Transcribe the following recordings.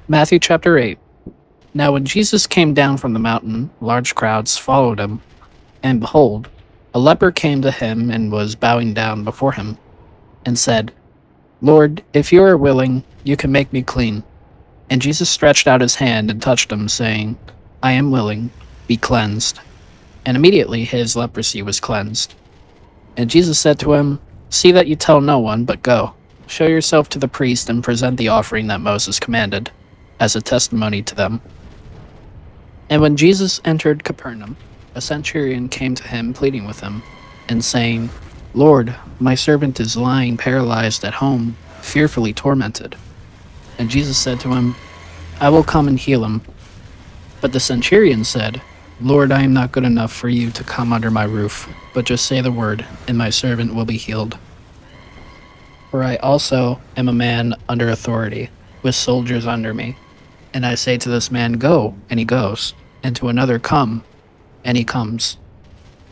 Matthew chapter 8. Now when Jesus came down from the mountain, large crowds followed him, and behold, a leper came to him and was bowing down before him, and said, Lord, if you are willing, you can make me clean. And Jesus stretched out his hand and touched him, saying, I am willing, be cleansed. And immediately his leprosy was cleansed. And Jesus said to him, See that you tell no one, but go, show yourself to the priest and present the offering that Moses commanded, as a testimony to them. And when Jesus entered Capernaum, a centurion came to him pleading with him, and saying, Lord, my servant is lying paralyzed at home, fearfully tormented. And Jesus said to him, I will come and heal him. But the centurion said, Lord, I am not good enough for you to come under my roof, but just say the word, and my servant will be healed. For I also am a man under authority, with soldiers under me. And I say to this man, Go, and he goes, and to another, Come, and he comes,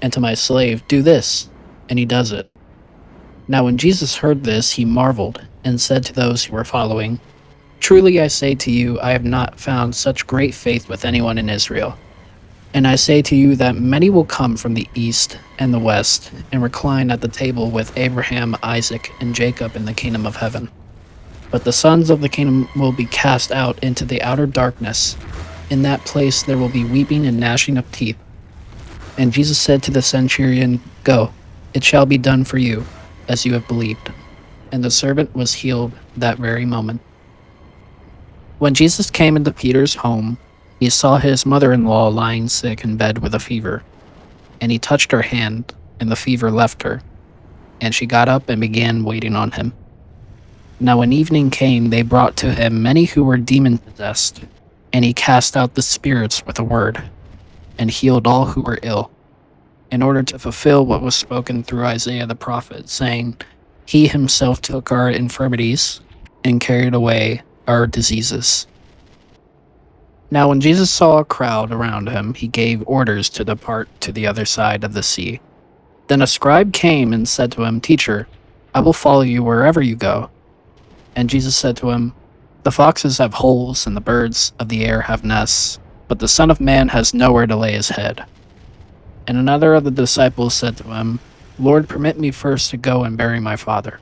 and to my slave, Do this, and he does it. Now when Jesus heard this, he marveled, and said to those who were following, Truly I say to you, I have not found such great faith with anyone in Israel. And I say to you that many will come from the east and the west, and recline at the table with Abraham, Isaac, and Jacob in the kingdom of heaven. But the sons of the kingdom will be cast out into the outer darkness. In that place there will be weeping and gnashing of teeth. And Jesus said to the centurion, Go, it shall be done for you, as you have believed. And the servant was healed that very moment. When Jesus came into Peter's home, he saw his mother-in-law lying sick in bed with a fever. And he touched her hand, and the fever left her. And she got up and began waiting on him. Now when evening came, they brought to him many who were demon-possessed, and he cast out the spirits with a word, and healed all who were ill, in order to fulfill what was spoken through Isaiah the prophet, saying, He himself took our infirmities, and carried away our diseases. Now when Jesus saw a crowd around him, he gave orders to depart to the other side of the sea. Then a scribe came and said to him, Teacher, I will follow you wherever you go. And Jesus said to him, The foxes have holes, and the birds of the air have nests, but the Son of Man has nowhere to lay his head. And another of the disciples said to him, Lord, permit me first to go and bury my father.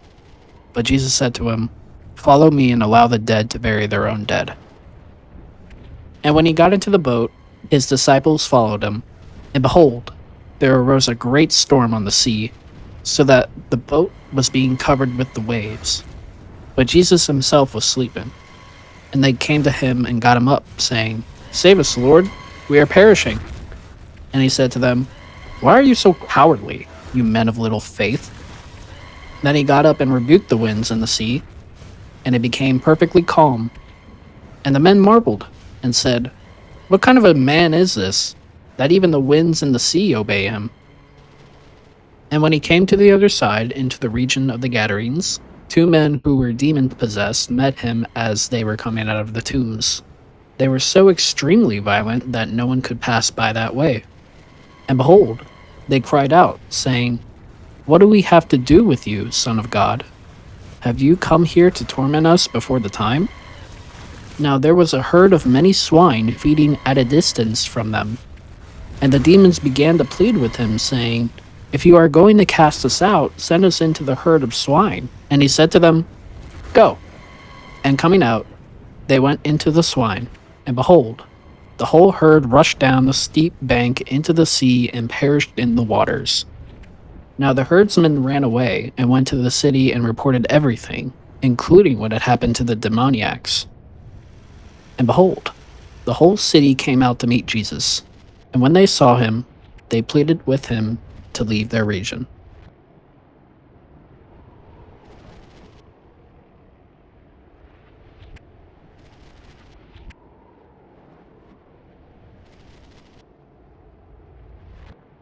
But Jesus said to him, Follow me and allow the dead to bury their own dead. And when he got into the boat, his disciples followed him. And behold, there arose a great storm on the sea, so that the boat was being covered with the waves. But Jesus himself was sleeping. And they came to him and got him up, saying, Save us, Lord, we are perishing. And he said to them, Why are you so cowardly, you men of little faith? Then he got up and rebuked the winds and the sea, and it became perfectly calm. And the men marveled, and said, What kind of a man is this, that even the winds and the sea obey him? And when he came to the other side, into the region of the Gadarenes, 2 men who were demon-possessed met him as they were coming out of the tombs. They were so extremely violent that no one could pass by that way. And behold, they cried out, saying, What do we have to do with you, Son of God? Have you come here to torment us before the time? Now there was a herd of many swine feeding at a distance from them. And the demons began to plead with him, saying, If you are going to cast us out, send us into the herd of swine. And he said to them, Go. And coming out, they went into the swine. And behold, the whole herd rushed down the steep bank into the sea and perished in the waters. Now the herdsmen ran away and went to the city and reported everything, including what had happened to the demoniacs. And behold, the whole city came out to meet Jesus. And when they saw him, they pleaded with him to leave their region.